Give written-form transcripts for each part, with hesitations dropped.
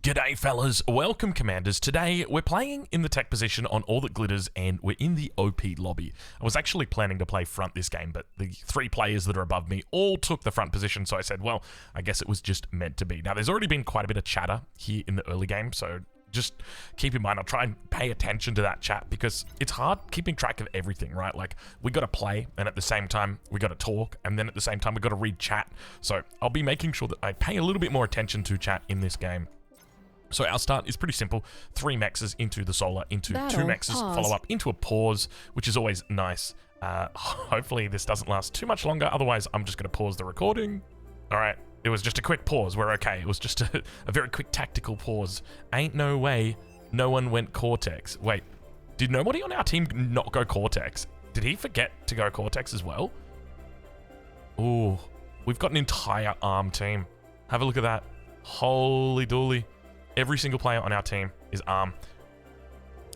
G'day fellas, welcome commanders. Today we're playing in the tech position on All That Glitters and we're in the OP lobby. I was actually planning to play front this game, but the three players that are above me all took the front position, so I said, well, I guess it was just meant to be. Now there's already been quite a bit of chatter here in the early game, so just keep in mind, I'll try and pay attention to that chat because it's hard keeping track of everything, right? Like, we got to play, and at the same time, we got to talk, and then at the same time, we got to read chat. So I'll be making sure that I pay a little bit more attention to chat in this game. So our start is pretty simple. 3 mexes into the solar, into Battle, 2 mexes, pause. follow up into a pause, which is always nice. Hopefully this doesn't last too much longer, otherwise I'm just going to pause the recording. Alright, it was just a quick pause, we're okay. It was just a very quick tactical pause. Ain't no way no one went Cortex. Wait, did nobody on our team not go Cortex? Did he forget to go Cortex as well? Ooh, we've got an entire ARM team. Have a look at that. Holy dooly. Every single player on our team is ARM.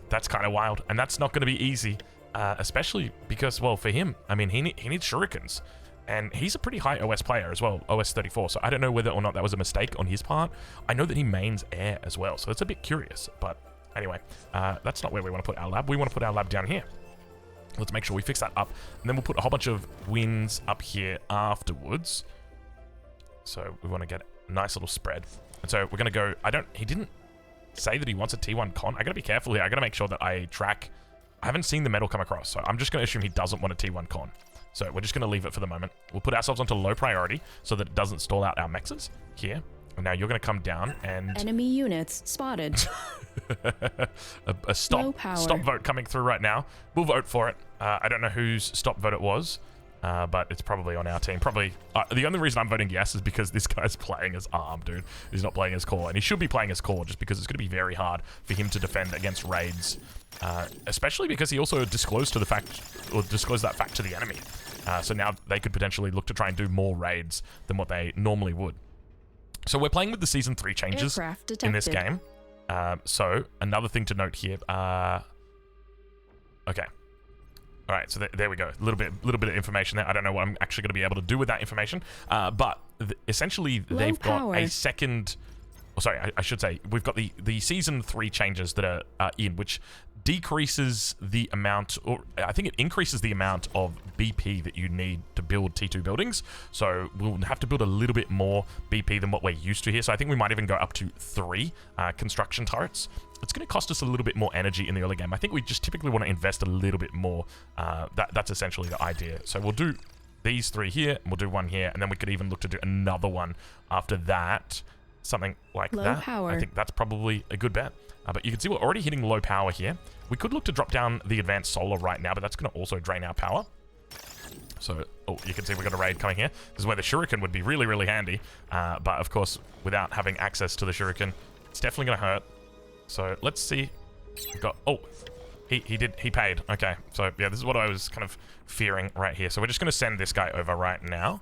That's kind of wild, and that's not going to be easy, especially because, well, for him, I mean, he needs shurikens, and he's a pretty high OS player as well, OS 34, so I don't know whether or not that was a mistake on his part. I know that he mains air as well, so it's a bit curious, but anyway, that's not where we want to put our lab. We want to put our lab down here. Let's make sure we fix that up, and then we'll put a whole bunch of wins up here afterwards. So we want to get a nice little spread. And so we're going to go, he didn't say that he wants a T1 con. I got to be careful here. I got to make sure that I track. I haven't seen the medal come across, so I'm just going to assume he doesn't want a T1 con. So we're just going to leave it for the moment. We'll put ourselves onto low priority so that it doesn't stall out our mexes here. And now you're going to come down and... Enemy units spotted. a stop vote coming through right now. We'll vote for it. I don't know whose stop vote it was. But it's probably on our team. Probably the only reason I'm voting yes is because this guy's playing as ARM, dude. He's not playing as core, and he should be playing as core just because it's going to be very hard for him to defend against raids, especially because he also disclosed that fact to the enemy. So now they could potentially look to try and do more raids than what they normally would. So we're playing with the Season 3 changes in this game. So another thing to note here. Okay. All right, so there we go. A little bit of information there. I don't know what I'm actually going to be able to do with that information, but essentially they've got a second. Oh, sorry, I should say we've got the Season 3 changes that are in, which decreases the amount, or I think it increases the amount of BP that you need to build T2 buildings. So we'll have to build a little bit more BP than what we're used to here. So I think we might even go up to 3 construction turrets. It's going to cost us a little bit more energy in the early game. I think we just typically want to invest a little bit more. That's essentially the idea. So we'll do these 3 here, and we'll do 1 here, and then we could even look to do another one after that. Something like low that. Power. I think that's probably a good bet. But you can see we're already hitting low power here. We could look to drop down the advanced solar right now, but that's going to also drain our power. So, oh, you can see we've got a raid coming here. This is where the shuriken would be really, really handy. But of course, without having access to the shuriken, it's definitely going to hurt. So let's see. We've got, oh, he paid. Okay, so yeah, this is what I was kind of fearing right here. So we're just going to send this guy over right now.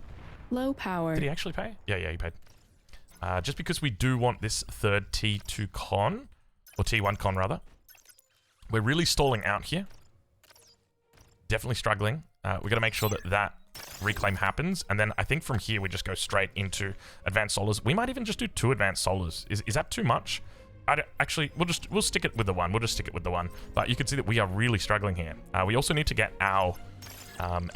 Low power. Did he actually pay? Yeah, he paid. Just because we do want this third T2 con, or T1 con rather. We're really stalling out here. Definitely struggling. We got to make sure that reclaim happens, and then I think from here we just go straight into advanced solars. We might even just do 2 advanced solars. Is that too much? Actually, we'll stick it with the 1. We'll just stick it with the 1. But you can see that we are really struggling here. We also need to get our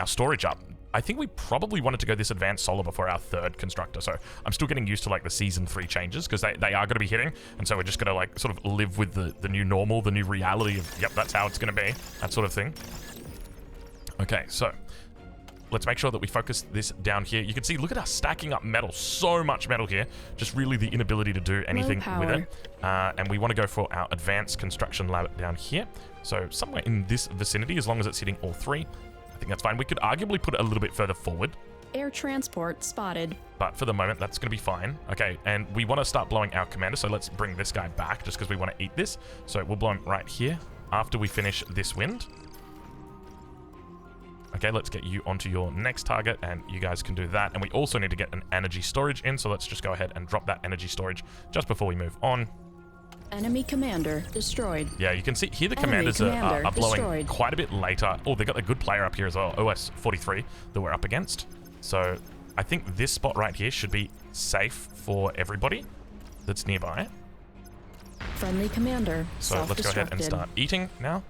storage up. I think we probably wanted to go this advanced solar before our 3rd constructor. So I'm still getting used to like the Season 3 changes because they are going to be hitting. And so we're just going to like sort of live with the new normal, the new reality of, yep, that's how it's going to be. That sort of thing. Okay, so let's make sure that we focus this down here. You can see, look at us stacking up metal. So much metal here. Just really the inability to do anything with it. And we want to go for our advanced construction lab down here. So somewhere in this vicinity, as long as it's hitting all 3. I think that's fine. We could arguably put it a little bit further forward. Air transport spotted. But for the moment, that's going to be fine. Okay, and we want to start blowing our commander, so let's bring this guy back just because we want to eat this. So we'll blow him right here after we finish this wind. Okay, let's get you onto your next target, and you guys can do that. And we also need to get an energy storage in, so let's just go ahead and drop that energy storage just before we move on. Enemy commander destroyed. Yeah, you can see here the commanders are blowing quite a bit later. Oh, they got a good player up here as well, OS 43, that we're up against. So I think this spot right here should be safe for everybody that's nearby. Friendly commander. So let's go ahead and start eating now.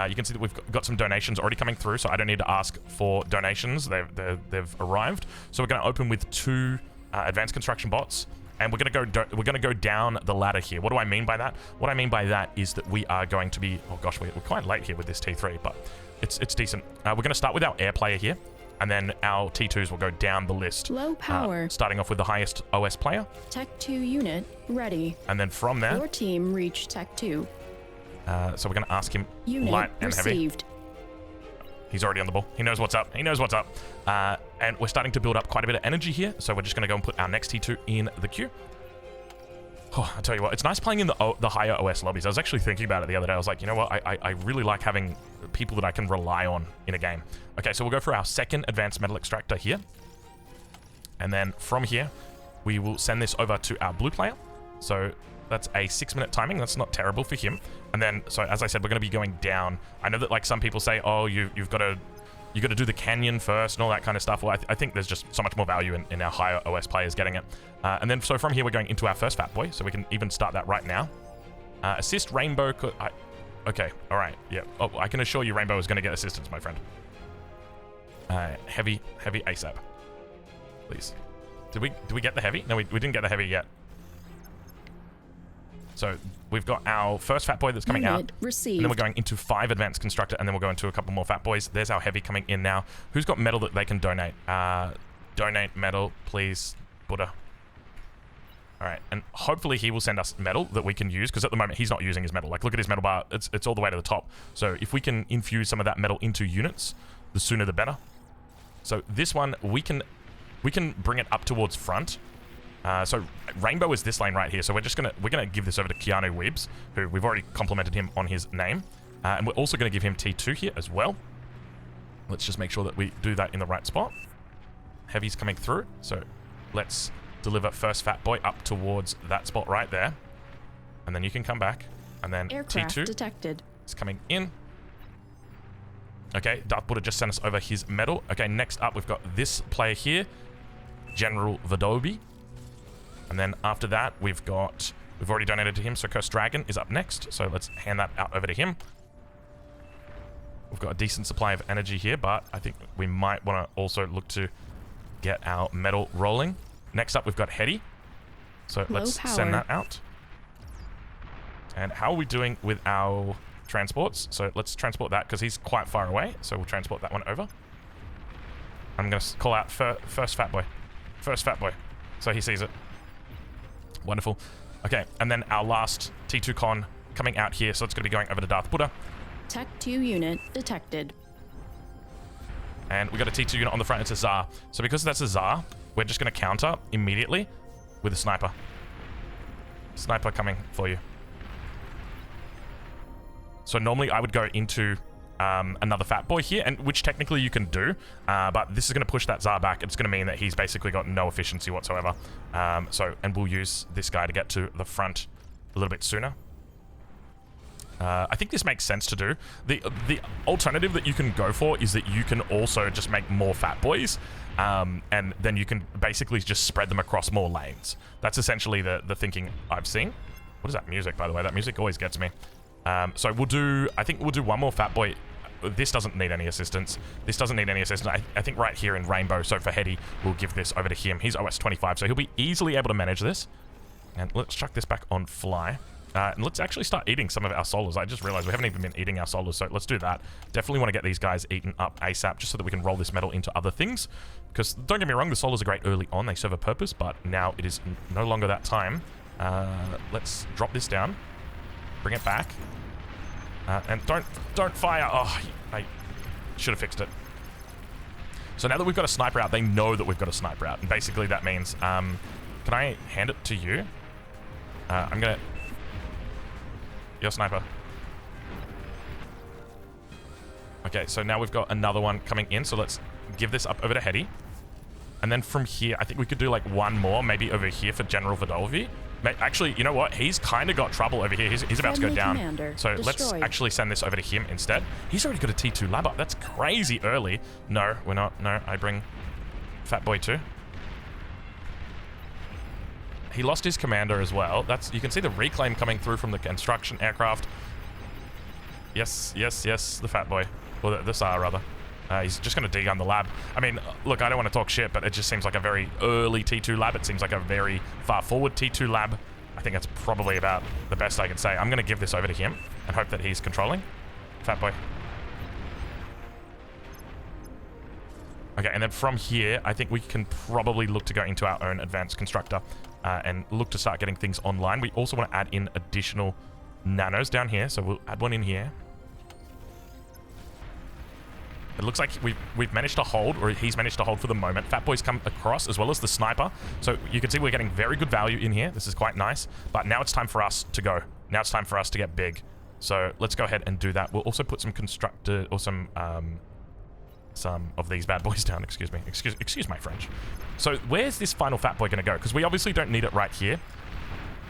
You can see that we've got some donations already coming through, so I don't need to ask for donations. They've arrived. So we're going to open with 2 advanced construction bots, and we're going to go down the ladder here. What do I mean by that? What I mean by that is that we are going to be, oh gosh, we're quite late here with this T3, but it's decent. We're going to start with our air player here, and then our T2s will go down the list. Low power. Starting off with the highest OS player. Tech 2 unit ready. And then from there, Your team reached Tech 2. so we're going to ask him Unit light and received. heavy. He's already on the ball. He knows what's up. He knows what's up. And we're starting to build up quite a bit of energy here. So we're just going to go and put our next T2 in the queue. Oh, I tell you what, it's nice playing in the higher OS lobbies. I was actually thinking about it the other day. I was like, you know what? I really like having people that I can rely on in a game. Okay, so we'll go for our second advanced metal extractor here. And then from here, we will send this over to our blue player. So that's a 6-minute timing. That's not terrible for him. And then, so as I said, we're going to be going down. I know that like some people say, oh, you've got to do the canyon first and all that kind of stuff. Well, I think there's just so much more value in our higher OS players getting it. And then, so from here, we're going into our first Fat Boy. So we can even start that right now. Assist Rainbow. Okay, all right. Yeah. Oh, I can assure you Rainbow is going to get assistance, my friend. Heavy ASAP. Please. Did we get the heavy? No, we didn't get the heavy yet. So we've got our first Fat Boy that's coming out. Received. And then we're going into 5 advanced constructor, and then we'll go into a couple more Fat Boys. There's our heavy coming in now. Who's got metal that they can donate? Donate metal, please, Buddha. All right, and hopefully he will send us metal that we can use, because at the moment he's not using his metal. Like, look at his metal bar. It's all the way to the top. So if we can infuse some of that metal into units, the sooner the better. So this one, we can bring it up towards front. So Rainbow is this lane right here. So we're gonna give this over to Keanu Weebs, who we've already complimented him on his name, and we're also gonna give him T2 here as well. Let's just make sure that we do that in the right spot. Heavy's coming through, so let's deliver first Fat Boy up towards that spot right there, and then you can come back, and then Aircraft T2 detected. is coming in. Okay, Darth Buddha just sent us over his medal. Okay, next up we've got this player here, General Vadobi. And then after that, we've already donated to him, so Cursed Dragon is up next. So let's hand that out over to him. We've got a decent supply of energy here, but I think we might want to also look to get our metal rolling. Next up, we've got Hetty. So let's send that out. And how are we doing with our transports? So let's transport that, because he's quite far away. So we'll transport that one over. I'm going to call out first Fat Boy. First Fat Boy. So he sees it. Wonderful. Okay, and then our last T2 con coming out here, so it's going to be going over to Darth Buddha. Tech 2 unit detected. And we got a T2 unit on the front. It's a Tsar. So because that's a Tsar, we're just going to counter immediately with a sniper. Sniper coming for you. So normally I would go into another Fat Boy here, and which technically you can do, but this is going to push that Tsar back. It's going to mean that he's basically got no efficiency whatsoever. And we'll use this guy to get to the front a little bit sooner. I think this makes sense to do. The alternative that you can go for is that you can also just make more Fat Boys, and then you can basically just spread them across more lanes. That's essentially the thinking I've seen. What is that music, by the way? That music always gets me. So I think we'll do one more Fat Boy. This doesn't need any assistance. This doesn't need any assistance. I think right here in Rainbow, so for Hetty, we'll give this over to him. He's OS 25, so he'll be easily able to manage this. And let's chuck this back on fly. And let's actually start eating some of our solars. I just realized we haven't even been eating our solars, so let's do that. Definitely want to get these guys eaten up ASAP, just so that we can roll this metal into other things. Because, don't get me wrong, the solars are great early on. They serve a purpose, but now it is no longer that time. Let's drop this down. Bring it back. And don't fire. Oh, I should have fixed it. So now that we've got a sniper out, they know that we've got a sniper out. And basically that means, can I hand it to you? I'm going to... Your sniper. Okay, so now we've got another one coming in. So let's give this up over to Hetty. And then from here, I think we could do like one more, maybe over here for General Vidolvi. Actually, you know what? He's kind of got trouble over here. He's about to go down. So let's actually send this over to him instead. He's already got a T2 lab up. That's crazy early. No, we're not. No, I bring Fat Boy too. he lost his commander as well. You can see the reclaim coming through from the construction aircraft. Yes, yes, yes, the fat boy. Or the SAR, rather. He's just going to dig on the lab. I mean, look, I don't want to talk shit, but it just seems like a very early T2 lab. It seems like a very far forward T2 lab. I think that's probably about the best I can say. I'm going to give this over to him and hope that he's controlling. Fat boy. Okay, and then from here, I think we can probably look to go into our own advanced constructor and look to start getting things online. We also want to add in additional nanos down here, so we'll add one in here. It looks like we've managed to hold, or he's managed to hold for the moment. Fat Boy's come across, as well as the sniper. So you can see we're getting very good value in here. This is quite nice. But now it's time for us to go. Now it's time for us to get big. So let's go ahead and do that. We'll also put some constructor, or some of these bad boys down. Excuse me. Excuse my French. So where's this final Fat Boy going to go? Because we obviously don't need it right here.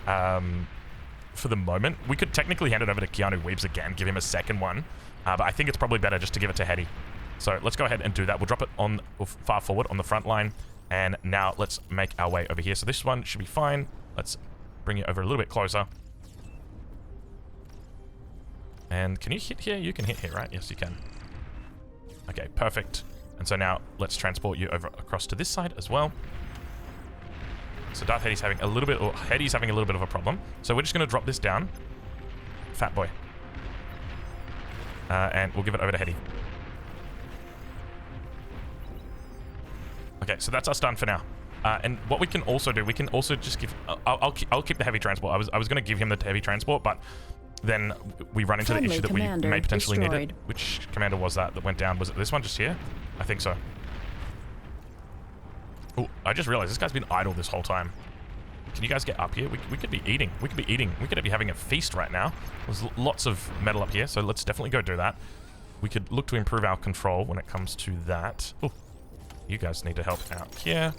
For the moment. We could technically hand it over to Keanu Weebs again, give him a second one. But I think it's probably better just to give it to Hetty. So let's go ahead and do that. We'll drop it on far forward on the front line. And now let's make our way over here. So this one should be fine. Let's bring it over a little bit closer. And can you hit here? You can hit here, right? Yes, you can. Okay, perfect. And so now let's transport you over across to this side as well. So Darth Hetty's having a little bit, or Hetty's having a little bit of a problem. So we're just going to drop this down. Fat Boy. And we'll give it over to Hetty. Okay, so that's us done for now. And what we can also do, we can also just give... I'll keep the heavy transport. I was going to give him the heavy transport, but then we run into the issue that we may potentially need it. Which commander was that went down? Was it this one just here? I think so. Oh, I just realized this guy's been idle this whole time. Can you guys get up here? We could be eating. We could be eating. We could be having a feast right now. There's lots of metal up here, so let's definitely go do that. We could look to improve our control when it comes to that. Oh, you guys need to help out here.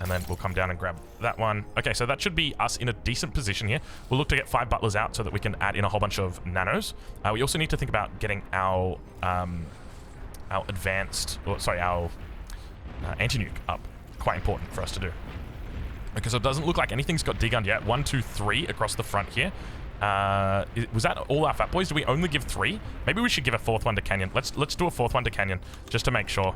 And then we'll come down and grab that one. Okay, so that should be us in a decent position here. We'll look to get 5 butlers out so that we can add in a whole bunch of nanos. We also need to think about getting our advanced, or sorry, our anti-nuke up. Quite important for us to do. Okay, so it doesn't look like anything's got degunned yet. 1, 2, 3 across the front here. Was that all our Fat Boys? Did we only give 3? Maybe we should give a 4th one to Canyon. Let's do a 4th one to Canyon, just to make sure.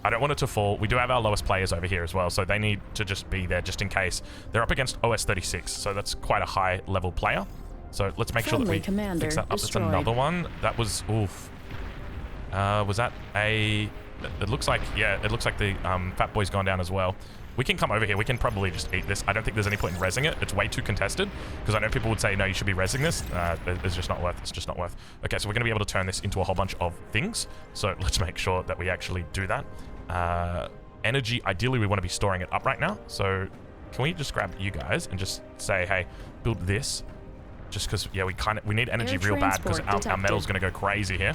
I don't want it to fall. We do have our lowest players over here as well, so they need to just be there just in case. They're up against OS-36, so that's quite a high level player. So let's make sure that we fix that up. That's another one. That was, oof. Was that a... It looks like, yeah, it looks like the Fat Boy's gone down as well. We can come over here. We can probably just eat this. I don't think there's any point in rezzing it. It's way too contested, because I know people would say, no, you should be rezzing this. It's just not worth. It's just not worth. Okay, so we're going to be able to turn this into a whole bunch of things. So let's make sure that we actually do that. Energy, ideally, we want to be storing it up right now. So can we just grab you guys and just say, hey, build this? Just because, yeah, we need energy real bad, because our metal's going to go crazy here.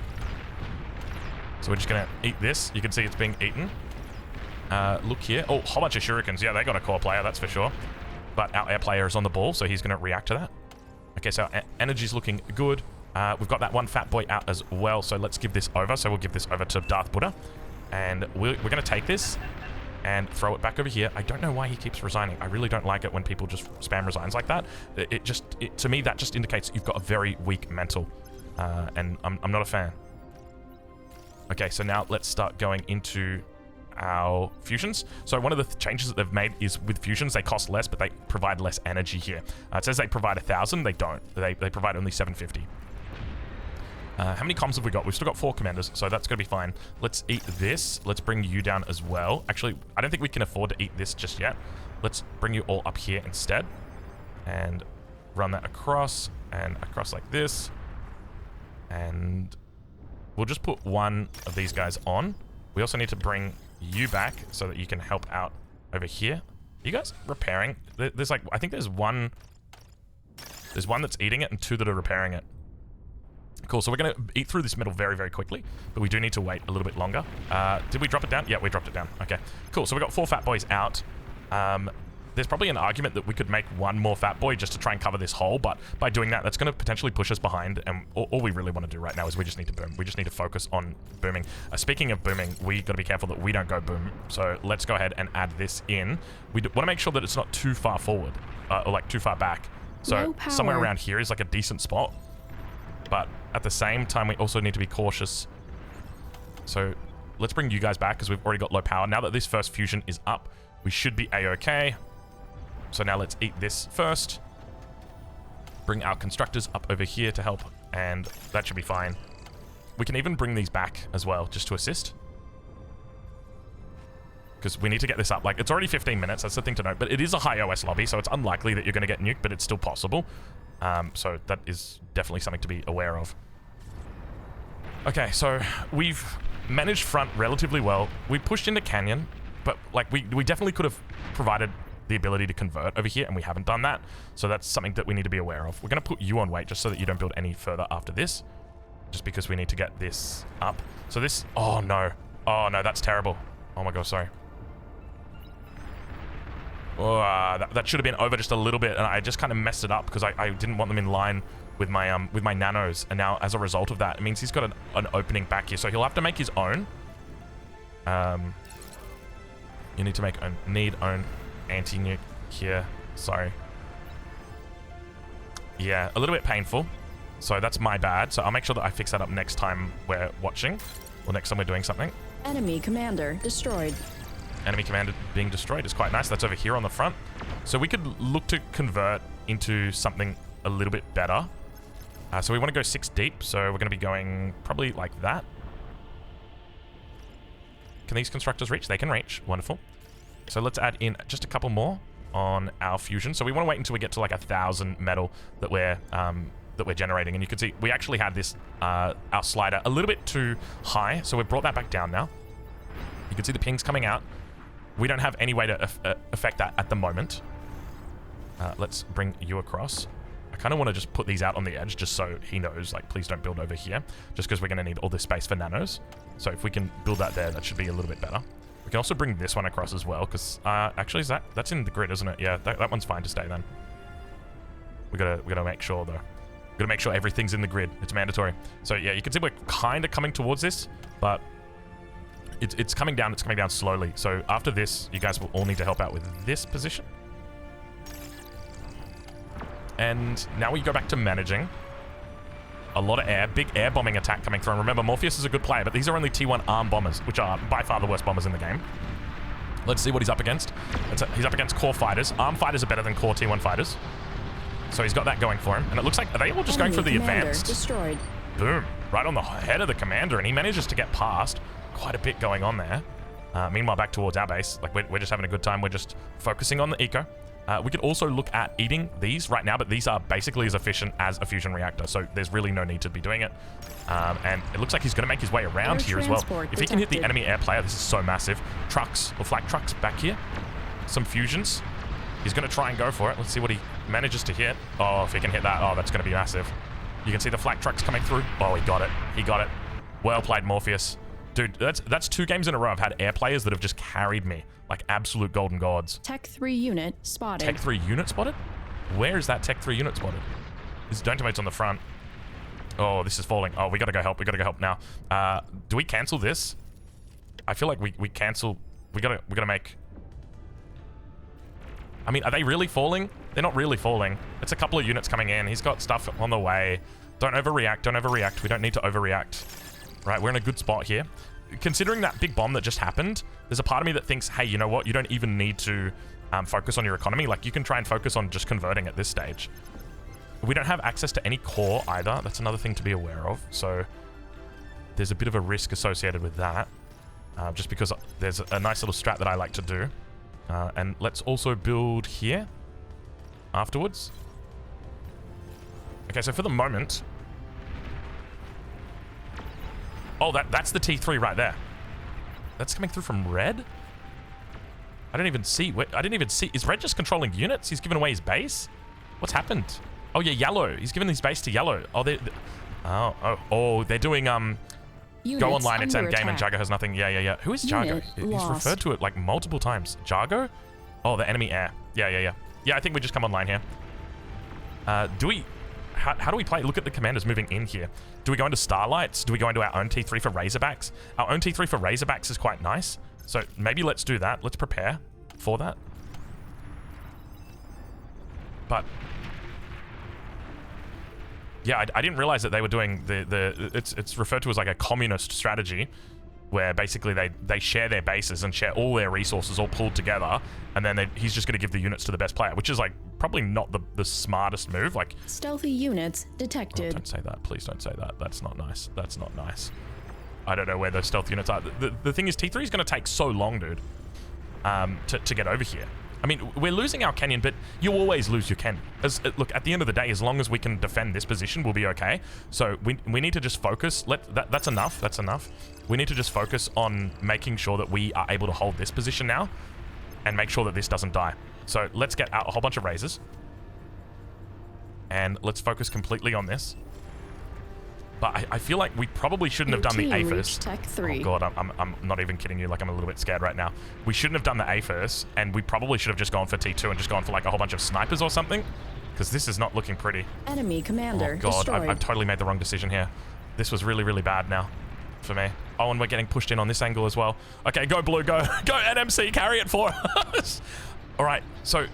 So we're just going to eat this. You can see it's being eaten. Look here. Oh, whole bunch of shurikens. Yeah, they got a core player, that's for sure. But our air player is on the ball, so he's going to react to that. Okay, so energy's looking good. We've got that one Fat Boy out as well, so let's give this over. So we'll give this over to Darth Buddha. And we're going to take this and throw it back over here. I don't know why he keeps resigning. I really don't like it when people just spam resigns like that. To me, that just indicates you've got a very weak mental. And I'm not a fan. Okay, so now let's start going into our fusions. So one of the changes that they've made is with fusions, they cost less, but they provide less energy here. It says they provide 1,000. They don't. They provide only 750. How many comms have we got? We've still got 4 commanders, so that's going to be fine. Let's eat this. Let's bring you down as well. Actually, I don't think we can afford to eat this just yet. Let's bring you all up here instead. And run that across, and across like this. And we'll just put one of these guys on. We also need to bring you back so that you can help out over here. Are you guys repairing? There's like, I think there's one that's eating it and 2 that are repairing it. Cool, so we're going to eat through this metal very, very quickly, but we do need to wait a little bit longer. Did we drop it down? Yeah, we dropped it down. Okay, cool. So we got 4 Fat Boys out. there's probably an argument that we could make one more fat boy just to try and cover this hole, but by doing that, that's going to potentially push us behind, and all we really want to do right now is we just need to boom. We just need to focus on booming. Speaking of booming, we got to be careful that we don't go boom, so let's go ahead and add this in. We want to make sure that it's not too far forward, or like too far back. So somewhere around here is like a decent spot, but at the same time, we also need to be cautious. So let's bring you guys back because we've already got low power. Now that this first fusion is up, we should be a-okay. So now let's eat this first. Bring our constructors up over here to help, and that should be fine. We can even bring these back as well, just to assist. Because we need to get this up. Like, it's already 15 minutes, that's the thing to note, but it is a high OS lobby, so it's unlikely that you're going to get nuked, but it's still possible. So that is definitely something to be aware of. Okay, so we've managed front relatively well. We pushed into Canyon, but like we definitely could have provided the ability to convert over here, and we haven't done that. So that's something that we need to be aware of. We're going to put you on wait just so that you don't build any further after this, just because we need to get this up. So this, oh no, that's terrible. Oh my god, sorry. Oh, that should have been over just a little bit, and I just kind of messed it up because I didn't want them in line with my nanos, and now as a result of that, it means he's got an opening back here, so he'll have to make his own. You need to make own anti-nuke here. Sorry. Yeah, a little bit painful. So that's my bad. So I'll make sure that I fix that up next time we're watching, or next time we're doing something. Enemy commander destroyed. Enemy commander being destroyed is quite nice. That's over here on the front. So we could look to convert into something a little bit better. So we want to go 6 deep. So we're going to be going probably like that. Can these constructors reach? They can reach. Wonderful. So let's add in just a couple more on our fusion. So we want to wait until we get to like 1,000 metal that we're generating. And you can see we actually had this our slider a little bit too high, so we've brought that back down now. You can see the pings coming out. We don't have any way to affect that at the moment. Let's bring you across. I kind of want to just put these out on the edge just so he knows, like, please don't build over here, just because we're going to need all this space for nanos. So if we can build that there, that should be a little bit better. We can also bring this one across as well, because actually that's in the grid, isn't it? Yeah, that one's fine to stay then. We gotta make sure though. We gotta make sure everything's in the grid. It's mandatory. So yeah, you can see we're kind of coming towards this, but it's coming down. It's coming down slowly. So after this, you guys will all need to help out with this position. And now we go back to managing. A lot of air, big air bombing attack coming through. And remember, Morpheus is a good player, but these are only T1 arm bombers, which are by far the worst bombers in the game. Let's see what he's up against. He's up against core fighters. Arm fighters are better than core T1 fighters. So he's got that going for him. And it looks like, are they all just going for the advanced? Destroyed. Boom. Right on the head of the commander, and he manages to get past. Quite a bit going on there. Meanwhile, back towards our base. Like, we're just having a good time. We're just focusing on the eco. We could also look at eating these right now, but these are basically as efficient as a fusion reactor, so there's really no need to be doing it. And it looks like he's going to make his way around here as well. If he can hit the enemy air player, this is so massive. Trucks, or flak trucks back here. Some fusions. He's going to try and go for it. Let's see what he manages to hit. Oh, if he can hit that, oh, that's going to be massive. You can see the flak trucks coming through. Oh, he got it. He got it. Well played, Morpheus. Dude, that's 2 games in a row I've had air players that have just carried me. Like absolute golden gods. Tech 3 unit spotted. Tech 3 unit spotted? Where is that Tech 3 unit spotted? There's Dontomates on the front. Oh, this is falling. Oh, we gotta go help. We gotta go help now. Do we cancel this? I feel like we cancel. We gotta make... I mean, are they really falling? They're not really falling. It's a couple of units coming in. He's got stuff on the way. Don't overreact. Don't overreact. We don't need to overreact. Right, we're in a good spot here. Considering that big bomb that just happened, there's a part of me that thinks, hey, you know what? You don't even need to focus on your economy. Like, you can try and focus on just converting at this stage. We don't have access to any core either. That's another thing to be aware of. So there's a bit of a risk associated with that. Just because there's a nice little strat that I like to do. And let's also build here afterwards. Okay, so for the moment... Oh, that's the T3 right there. That's coming through from red? I didn't even see. Is red just controlling units? He's given away his base? What's happened? Oh, yeah, yellow. He's given his base to yellow. Oh, they're doing, go online, it's endgame, and Jago has nothing. Yeah. Who is Jago? He's referred to it, like, multiple times. Jago? Oh, the enemy air. Yeah, I think we just come online here. Do we... How do we play? Look at the commanders moving in here. Do we go into Starlights? Do we go into our own T3 for Razorbacks? Our own T3 for Razorbacks is quite nice. So maybe let's do that. Let's prepare for that. But... yeah, I didn't realize that they were doing it's referred to as like a communist strategy, where basically they share their bases and share all their resources all pooled together, and then he's just going to give the units to the best player, which is like probably not the smartest move. Like, stealthy units oh, detected. don't say that, please don't say that. That's not nice. That's not nice. I don't know where those stealth units are. The thing is, T3 is going to take so long, dude, to get over here. I mean, we're losing our canyon, but you always lose your canyon. Look, at the end of the day, as long as we can defend this position, we'll be okay. So we need to just focus. That's enough. That's enough. We need to just focus on making sure that we are able to hold this position now and make sure that this doesn't die. So let's get out a whole bunch of razors. And let's focus completely on this. But I feel like we probably shouldn't have done the A first. Tech 3. Oh god, I'm not even kidding you. Like, I'm a little bit scared right now. We shouldn't have done the A first, and we probably should have just gone for T2 and just gone for like a whole bunch of snipers or something, because this is not looking pretty. Enemy commander Oh god, destroyed. I've totally made the wrong decision here. This was really, really bad now for me. Oh, and we're getting pushed in on this angle as well. Okay, go blue, go NMC, carry it for us. All right, so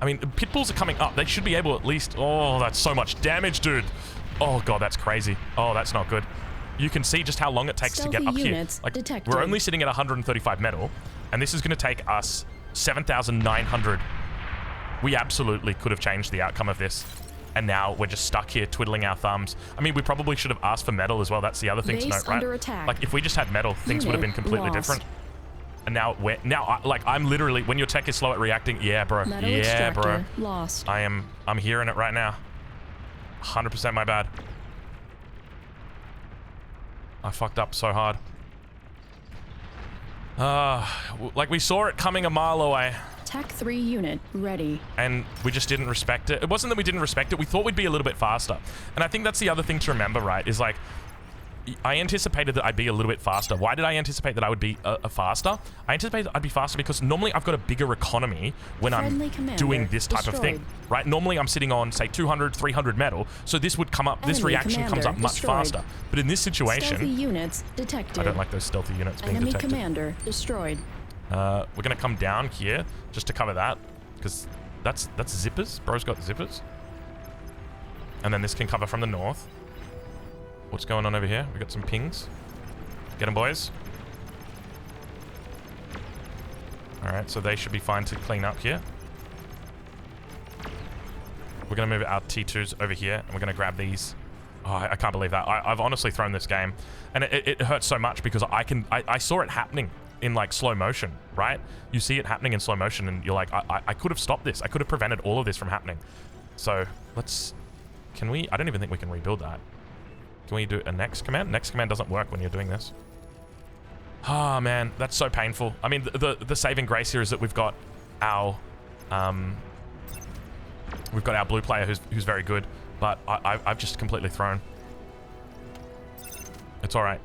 I mean, pit bulls are coming up. They should be able at least. Oh, that's so much damage, dude. Oh god, that's crazy. Oh, that's not good. You can see just how long it takes Stealthy to get up here. Like, detected. we're only sitting at 135 metal, and this is going to take us 7,900. We absolutely could have changed the outcome of this, and now we're just stuck here twiddling our thumbs. I mean, we probably should have asked for metal as well. That's the other thing to note, right? Under attack. Like, if we just had metal, things would have been completely different. And now I'm literally, when your tech is slow at reacting, yeah, bro. Metal yeah, bro. extractor lost. I'm hearing it right now. 100% my bad. I fucked up so hard. Like, we saw it coming a mile away. Tech 3 unit ready. And we just didn't respect it. It wasn't that we didn't respect it. We thought we'd be a little bit faster. And I think that's the other thing to remember, right? Is like, I anticipated that I'd be a little bit faster. Why did I anticipate that I would be faster? I anticipated I'd be faster because normally I've got a bigger economy when I'm doing this type of thing, right? Normally I'm sitting on, say, 200, 300 metal, so this would come up, this reaction comes up much faster. But in this situation... Stealthy units detected. I don't like those stealthy units being detected. Enemy commander destroyed. We're going to come down here just to cover that, because that's zippers. Bro's got zippers. And then this can cover from the north. What's going on over here? We got some pings. Get them, boys. Alright, so they should be fine to clean up here. We're going to move our T2s over here, and we're going to grab these. Oh, I can't believe that. I've honestly thrown this game. And it hurts so much because I saw it happening in, like, slow motion, right? You see it happening in slow motion, and you're like, I could have stopped this. I could have prevented all of this from happening. So, let's... Can we... I don't even think we can rebuild that. Can we do a next command? Next command doesn't work when you're doing this. Ah, oh, man, that's so painful. I mean, the saving grace here is that we've got our blue player who's very good, but I've just completely thrown. It's all right.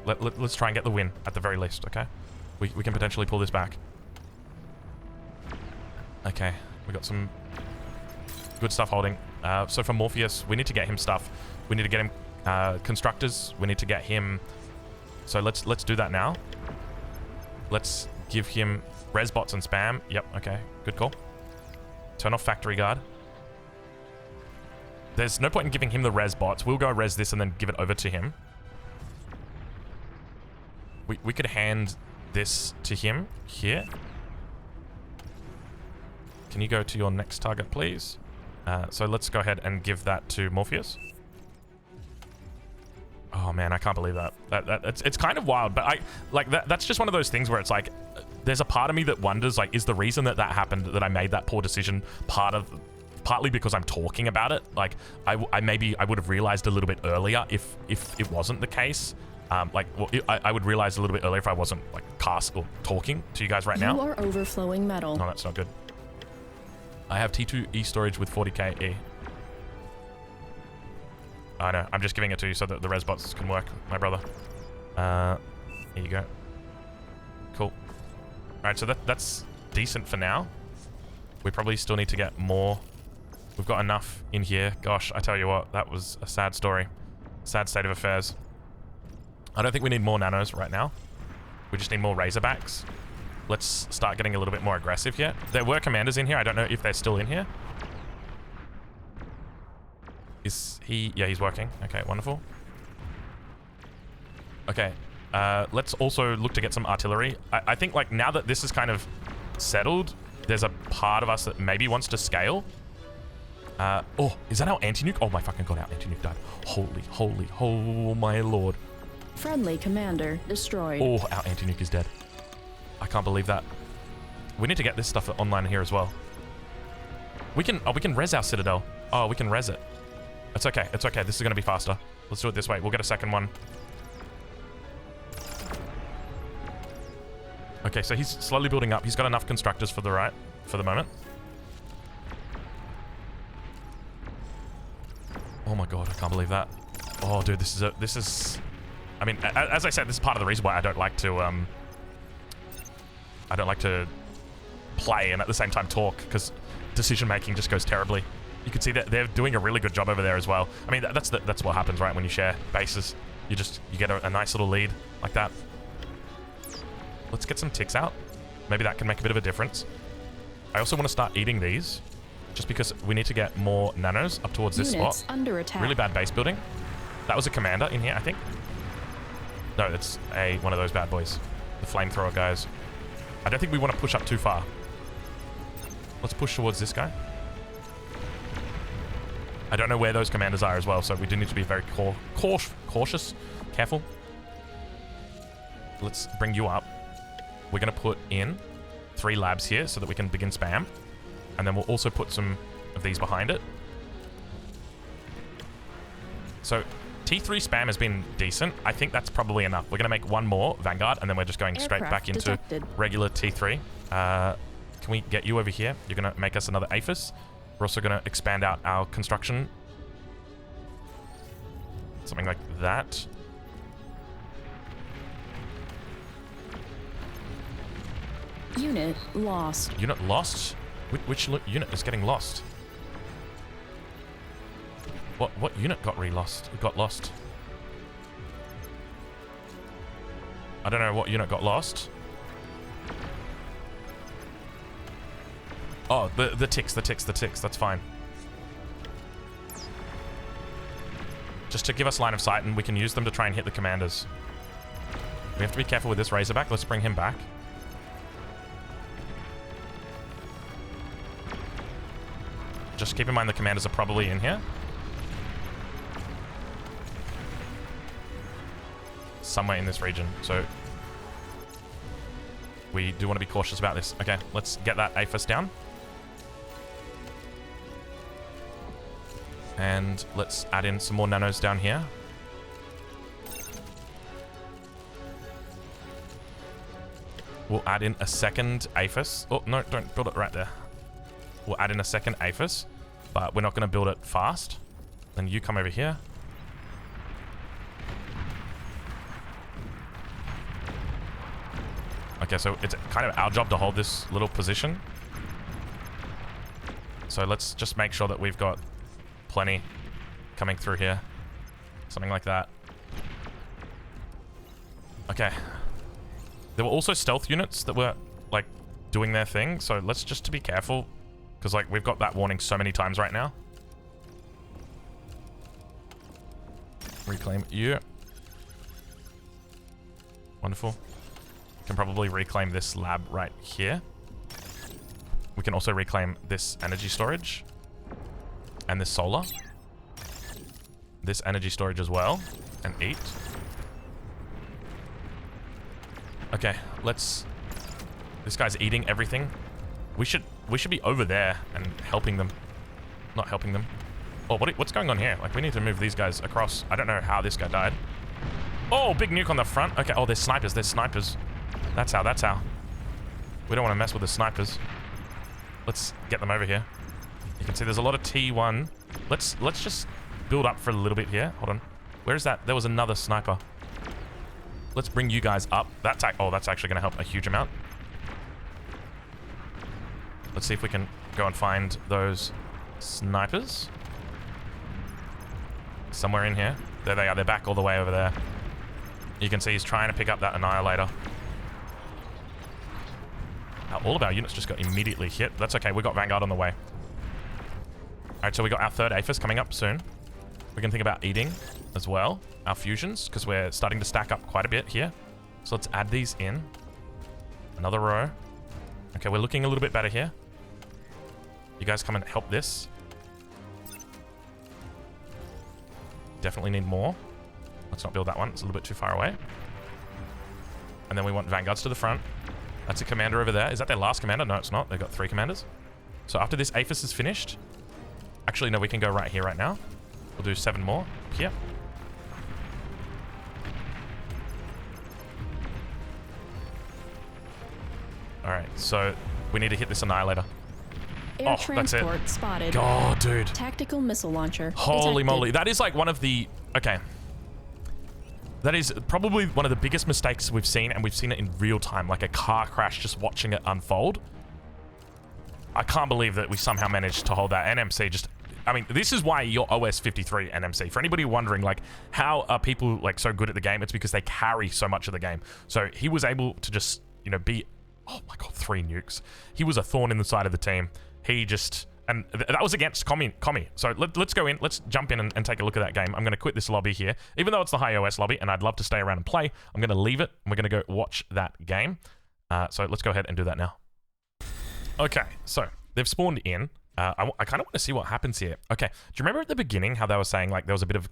Let's try and get the win at the very least. Okay, we can potentially pull this back. Okay, we got some good stuff holding. So for Morpheus, we need to get him stuff. We need to get him. Constructors, we need to get him, so let's do that now. Let's give him res bots and spam. Yep, okay, good call. Turn off factory guard. There's no point in giving him the res bots. We'll go res this and then give it over to him. We could hand this to him here. Can you go to your next target, please? So let's go ahead and give that to Morpheus. Oh man, I can't believe that. It's kind of wild, but that's just one of those things where it's like, there's a part of me that wonders, like, is the reason that happened, that I made that poor decision, partly because I'm talking about it? Like, I maybe would have realized a little bit earlier if it wasn't the case. I would realize a little bit earlier if I wasn't like talking to you guys right now. You are overflowing metal. No, that's not good. I have T2 E storage with 40k E. I know, I'm just giving it to you so that the res bots can work, my brother. Here you go. Cool. Alright, so that's decent for now. We probably still need to get more. We've got enough in here. Gosh, I tell you what, that was a sad story. Sad state of affairs. I don't think we need more nanos right now. We just need more Razorbacks. Let's start getting a little bit more aggressive here. There were commanders in here. I don't know if they're still in here. Is he? Yeah, he's working. Okay, wonderful. Okay, let's also look to get some artillery. I think, like, now that this is kind of settled, there's a part of us that maybe wants to scale. Oh, is that our anti-nuke? Oh my fucking god, our anti-nuke died. Holy, oh my lord. Friendly commander destroyed. Oh, our anti-nuke is dead. I can't believe that. We need to get this stuff online here as well. We can res our citadel. Oh, we can res it. It's okay, it's okay. This is gonna be faster. Let's do it this way. We'll get a second one. Okay, so he's slowly building up. He's got enough constructors for the moment. Oh my god, I can't believe that. Oh, dude, this is. I mean, as I said, this is part of the reason why I don't like to play and at the same time talk, because decision making just goes terribly. You can see that they're doing a really good job over there as well. I mean, that's what happens, right? When you share bases, you get a nice little lead like that. Let's get some ticks out. Maybe that can make a bit of a difference. I also want to start eating these, just because we need to get more nanos up towards this spot. Under attack. Really bad base building. That was a commander in here, I think. No, it's one of those bad boys. The flamethrower guys. I don't think we want to push up too far. Let's push towards this guy. I don't know where those commanders are as well, so we do need to be very cautious, careful. Let's bring you up. We're going to put in 3 labs here so that we can begin spam. And then we'll also put some of these behind it. So T3 spam has been decent. I think that's probably enough. We're going to make one more Vanguard, and then we're just going straight back into detected. regular T3. Can we get you over here? You're going to make us another APHIS. We're also going to expand out our construction. Something like that. Unit lost. Unit lost? Which unit is getting lost? What unit got re-lost? It got lost. I don't know what unit got lost. Oh, the ticks. That's fine. Just to give us line of sight, and we can use them to try and hit the commanders. We have to be careful with this Razorback. Let's bring him back. Just keep in mind the commanders are probably in here. Somewhere in this region, so we do want to be cautious about this. Okay, let's get that APHIS down. And let's add in some more nanos down here. We'll add in a second APHIS. Oh, no, don't build it right there. We'll add in a second APHIS, but we're not going to build it fast. Then you come over here. Okay, so it's kind of our job to hold this little position. So let's just make sure that we've got plenty coming through here. Something like that. Okay. There were also stealth units that were, like, doing their thing. So let's just to be careful. Because, like, we've got that warning so many times right now. Reclaim you. Wonderful. Can probably reclaim this lab right here. We can also reclaim this energy storage. And this solar. This energy storage as well. And eat. Okay, let's... This guy's eating everything. We should be over there and helping them. Not helping them. Oh, what's going on here? Like, we need to move these guys across. I don't know how this guy died. Oh, big nuke on the front. Okay, oh, there's snipers. That's how. We don't want to mess with the snipers. Let's get them over here. You can see there's a lot of T1. Let's just build up for a little bit here. Hold on. Where is that? There was another sniper. Let's bring you guys up. That's actually going to help a huge amount. Let's see if we can go and find those snipers. Somewhere in here. There they are. They're back all the way over there. You can see he's trying to pick up that annihilator. All of our units just got immediately hit. That's okay. We got Vanguard on the way. Alright, so we got our third APHIS coming up soon. We can think about eating as well. Our fusions, because we're starting to stack up quite a bit here. So let's add these in. Another row. Okay, we're looking a little bit better here. You guys come and help this. Definitely need more. Let's not build that one. It's a little bit too far away. And then we want Vanguards to the front. That's a commander over there. Is that their last commander? No, it's not. They've got 3 commanders. So after this APHIS is finished... Actually, no, we can go right here right now. We'll do 7 more here. Alright, so we need to hit this annihilator. Air transport that's it. spotted. God, dude. Tactical missile launcher. Holy detected. moly. That is like one of the... Okay. That is probably one of the biggest mistakes we've seen, and we've seen it in real time, like a car crash, just watching it unfold. I can't believe that we somehow managed to hold that. NMC just... I mean, this is why you're OS 53 NMC. For anybody wondering, like, how are people, like, so good at the game? It's because they carry so much of the game. So he was able to just, you know, be... Oh my god, 3 nukes. He was a thorn in the side of the team. He just... And that was against commie. So let's go in. Let's jump in and take a look at that game. I'm going to quit this lobby here. Even though it's the high OS lobby, and I'd love to stay around and play, I'm going to leave it, and we're going to go watch that game. So let's go ahead and do that now. Okay, so they've spawned in. I kind of want to see what happens here. Okay, do you remember at the beginning how they were saying, like, there was a bit of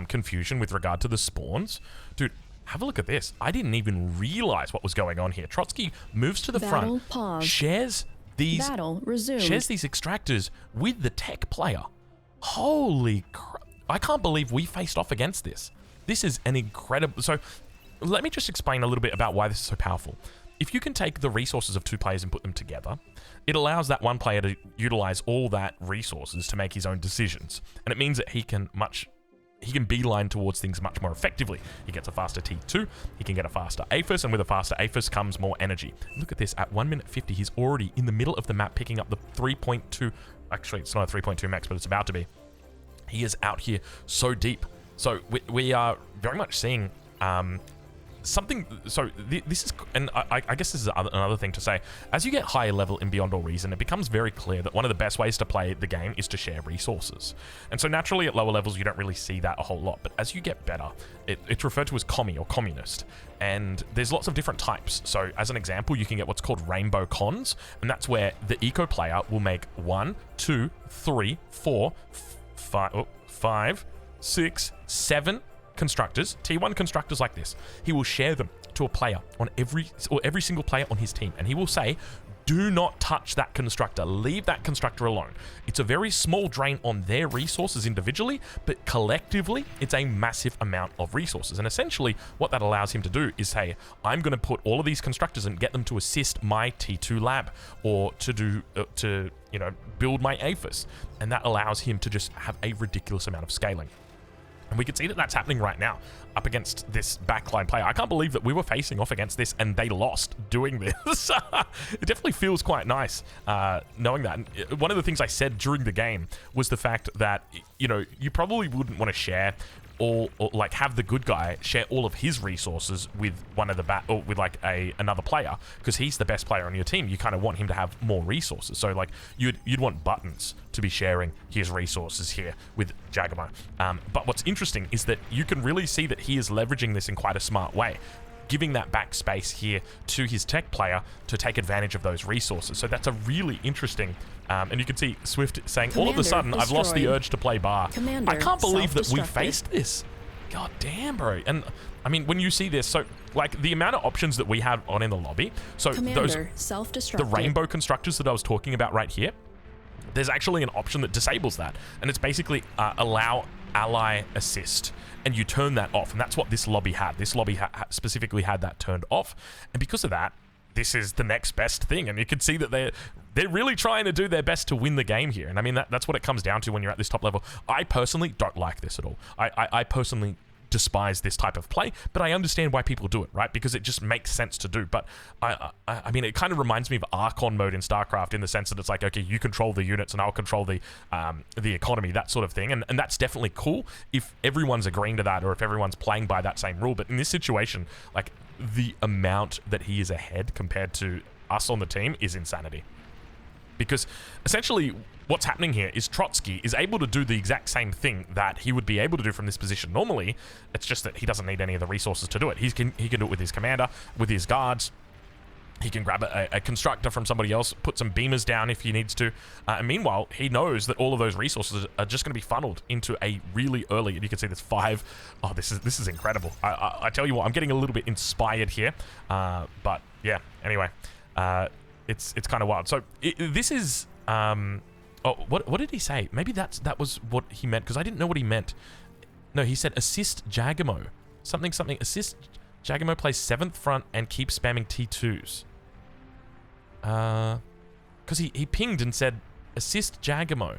confusion with regard to the spawns? Dude, have a look at this. I didn't even realize what was going on here. Trotsky moves to the Battle front, paused. shares these extractors with the tech player. Holy crap. I can't believe we faced off against this. This is an incredible... So, let me just explain a little bit about why this is so powerful. If you can take the resources of 2 players and put them together, it allows that one player to utilize all that resources to make his own decisions. And it means that he can beeline towards things much more effectively. He gets a faster T2, he can get a faster APHIS, and with a faster APHIS comes more energy. Look at this, at 1 minute 50, he's already in the middle of the map picking up the 3.2, actually it's not a 3.2 max, but it's about to be. He is out here so deep. So we are very much seeing something, so this is, and I guess this is another thing to say. As you get higher level in Beyond All Reason, it becomes very clear that one of the best ways to play the game is to share resources. And so naturally at lower levels, you don't really see that a whole lot. But as you get better, it's referred to as commie or communist. And there's lots of different types. So as an example, you can get what's called rainbow cons. And that's where the eco player will make 1, 2, 3, 4, 5, 6, 7 constructors, T1 constructors like this. He will share them to a player on every single player on his team, and he will say, do not touch that constructor, leave that constructor alone. It's a very small drain on their resources individually, but collectively it's a massive amount of resources. And essentially what that allows him to do is say, I'm going to put all of these constructors and get them to assist my T2 lab, or to do you know, build my APHIS, and that allows him to just have a ridiculous amount of scaling. And we can see that that's happening right now up against this backline player. I can't believe that we were facing off against this and they lost doing this. It definitely feels quite nice knowing that. And one of the things I said during the game was the fact that, you know, you probably wouldn't want to share or like have the good guy share all of his resources with one of the or with like another player, because he's the best player on your team. You kind of want him to have more resources. So like you'd want Buttons to be sharing his resources here with Jagamo. But what's interesting is that you can really see that he is leveraging this in quite a smart way, giving that backspace here to his tech player to take advantage of those resources. So that's a really interesting, and you can see Swift saying, all of a sudden, I've lost the urge to play bar. I can't believe that we faced this. God damn, bro. And I mean, when you see this, so like the amount of options that we have on in the lobby, so those, the rainbow constructors that I was talking about right here, there's actually an option that disables that. And it's basically allow ally assist, and you turn that off, and that's what this lobby had. This lobby specifically had that turned off, and because of that, this is the next best thing. And you can see that they're really trying to do their best to win the game here. And I mean, that's what it comes down to when you're at this top level. I personally don't like this at all. I personally despise this type of play, but I understand why people do it, right? Because it just makes sense to do. But I mean, it kind of reminds me of Archon mode in StarCraft in the sense that it's like, okay, you control the units and I'll control the economy, that sort of thing. And that's definitely cool if everyone's agreeing to that or if everyone's playing by that same rule. But in this situation, like, the amount that he is ahead compared to us on the team is insanity. Because essentially what's happening here is Trotsky is able to do the exact same thing that he would be able to do from this position normally. It's just that he doesn't need any of the resources to do it. He can do it with his commander, with his guards. He can grab a constructor from somebody else, put some beamers down if he needs to. And meanwhile, he knows that all of those resources are just going to be funneled into a really early, and you can see this 5. Oh, this is incredible. I tell you what, I'm getting a little bit inspired here. But yeah, anyway, it's kind of wild. So this is, oh, what did he say? Maybe that was what he meant, because I didn't know what he meant. No, he said assist Jagamo. Something, assist Jagamo plays 7th front and keeps spamming T2s. Because he pinged and said, assist Jagamo.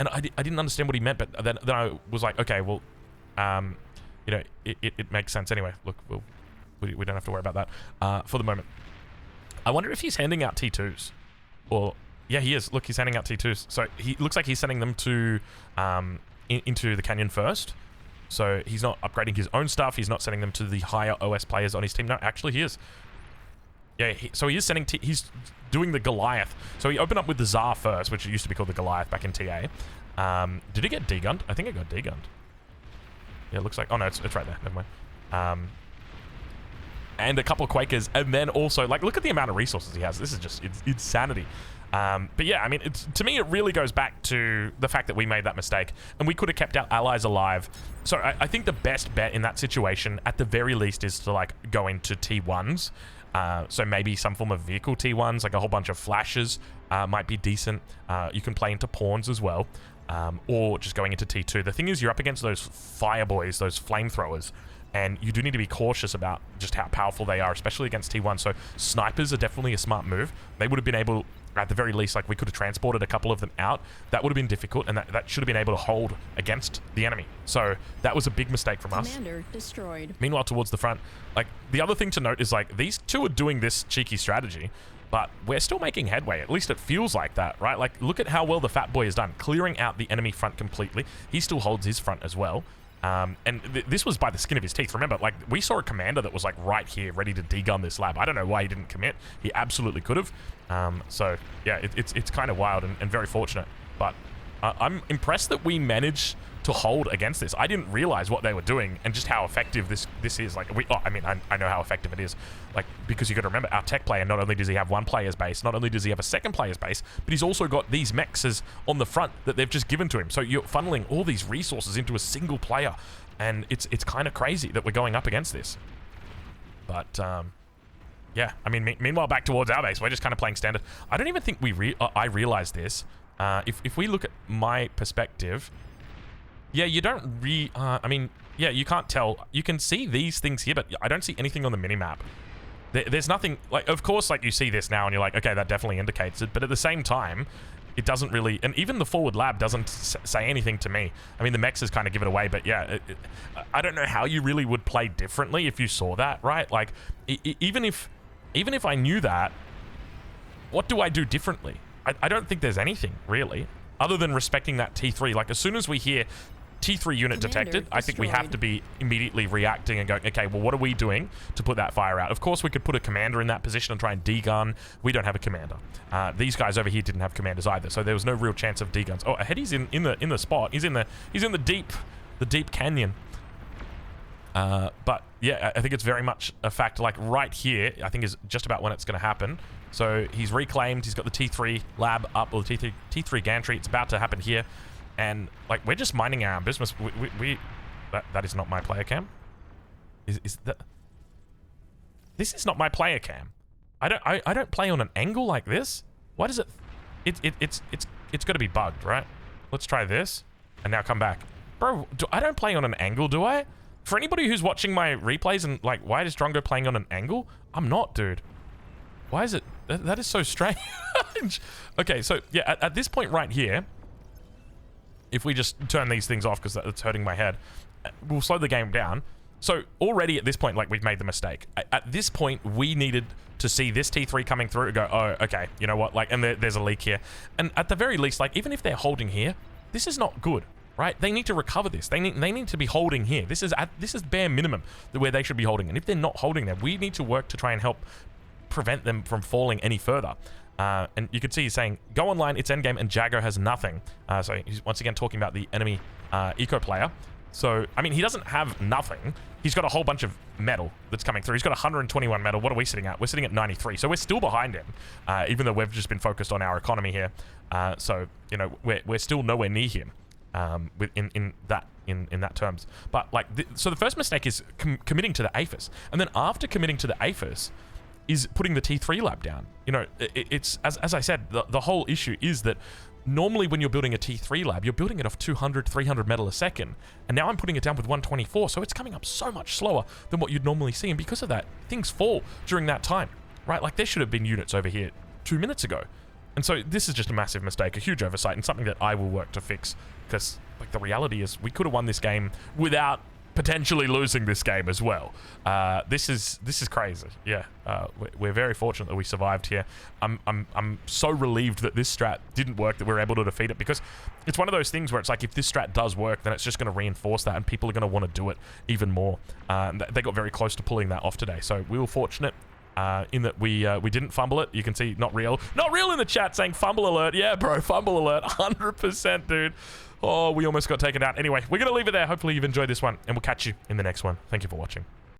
And I didn't understand what he meant, but then I was like, okay, well, you know, it makes sense anyway. Look, we don't have to worry about that for the moment. I wonder if he's handing out T2s. Or, yeah, he is. Look, he's handing out T2s. So he looks like he's sending them to into the canyon first. So he's not upgrading his own stuff. He's not sending them to the higher OS players on his team. No, actually he is. Yeah, so he is sending... he's doing the Goliath. So he opened up with the Tsar first, which used to be called the Goliath back in TA. Did it get degunned? I think it got degunned. Yeah, it looks like... Oh, no, it's right there. Never mind. And a couple of Quakers. And then also... Like, look at the amount of resources he has. This is just... It's insanity. But yeah, I mean, to me, it really goes back to the fact that we made that mistake and we could have kept our allies alive. So I think the best bet in that situation, at the very least, is to like go into T1s. So maybe some form of vehicle T1s, like a whole bunch of flashes might be decent. You can play into pawns as well, or just going into T2. The thing is, you're up against those fireboys, those flamethrowers, and you do need to be cautious about just how powerful they are, especially against T1. So snipers are definitely a smart move. They would have been able... At the very least, like, we could have transported a couple of them out. That would have been difficult, and that should have been able to hold against the enemy. So that was a big mistake from us. Commander destroyed. Meanwhile, towards the front, like, the other thing to note is, like, these two are doing this cheeky strategy, but we're still making headway. At least it feels like that, right? Like, look at how well the Fat Boy has done, clearing out the enemy front completely. He still holds his front as well. And this was by the skin of his teeth. Remember, like, we saw a commander that was like right here, ready to degun this lab. I don't know why he didn't commit. He absolutely could have. So yeah, it's kind of wild and very fortunate. But I'm impressed that we managed to hold against this. I didn't realize what they were doing and just how effective this is. Like, I mean, I know how effective it is. Like, because you got to remember, our tech player, not only does he have one player's base, not only does he have a second player's base, but he's also got these mechs on the front that they've just given to him. So you're funneling all these resources into a single player, and it's kind of crazy that we're going up against this. But yeah, I mean, meanwhile, back towards our base, we're just kind of playing standard. I don't even think I realized this. If we look at my perspective. Yeah, you don't I mean, yeah, you can't tell. You can see these things here, but I don't see anything on the minimap. There's nothing, like, of course, like, you see this now and you're like, okay, that definitely indicates it, but at the same time, it doesn't really, and even the forward lab doesn't say anything to me. I mean, the mechs kind of give it away, but yeah, I don't know how you really would play differently if you saw that, right? Like, even if I knew that, what do I do differently? I don't think there's anything, really, other than respecting that T3. Like, as soon as we hear T3 unit detected, I think we have to be immediately reacting and going, okay, well, what are we doing to put that fire out? Of course, we could put a commander in that position and try and degun. We don't have a commander. These guys over here didn't have commanders either, so there was no real chance of deguns. Oh, ahead, he's in the spot. He's in the deep canyon. But yeah, I think it's very much a fact. Like, right here, I think is just about when it's going to happen. So he's reclaimed. He's got the T3 lab up, or the T3 gantry. It's about to happen here. And, like, we're just minding our own business. That is not my player cam. Is that? This is not my player cam. I don't play on an angle like this. Why does it? It's got to be bugged, right? Let's try this, and now come back, bro. I don't play on an angle, do I? For anybody who's watching my replays and like, why is Drongo playing on an angle? I'm not, dude. Why is it? That is so strange. Okay, so yeah, at this point right here. if we just turn these things off because that's hurting my head, we'll slow the game down. So already at this point, like, we've made the mistake. At this point, we needed to see this T3 coming through and go, oh, okay, you know what? Like, and there's a leak here. And at the very least, like, even if they're holding here, this is not good, right? They need to recover this. They need to be holding here. This is bare minimum where they should be holding. And if they're not holding there, we need to work to try and help prevent them from falling any further. And you can see he's saying, go online, it's endgame, and Jago has nothing. So he's once again talking about the enemy eco player. So, I mean, he doesn't have nothing. He's got a whole bunch of metal that's coming through. He's got 121 metal. What are we sitting at? We're sitting at 93. So we're still behind him, even though we've just been focused on our economy here. So, you know, we're still nowhere near him in that terms. But, like, so the first mistake is committing to the APHIS. And then after committing to the APHIS is putting the T3 lab down. You know, it's, as I said, the whole issue is that normally when you're building a T3 lab, you're building it off 200, 300 metal a second. And now I'm putting it down with 124, so it's coming up so much slower than what you'd normally see. And because of that, things fall during that time, right? Like, there should have been units over here 2 minutes ago. And so this is just a massive mistake, a huge oversight, and something that I will work to fix. Because, like, the reality is we could have won this game without potentially losing this game as well. This is crazy. Yeah, we're very fortunate that we survived here. I'm so relieved that this strat didn't work, that we were able to defeat it, because it's one of those things where it's like, if this strat does work, then it's just going to reinforce that, and people are going to want to do it even more. They got very close to pulling that off today, so we were fortunate in that we didn't fumble it. You can see not real in the chat saying fumble alert. Yeah, bro, fumble alert, 100%, dude. Oh, we almost got taken out. Anyway, we're going to leave it there. Hopefully you've enjoyed this one, and we'll catch you in the next one. Thank you for watching.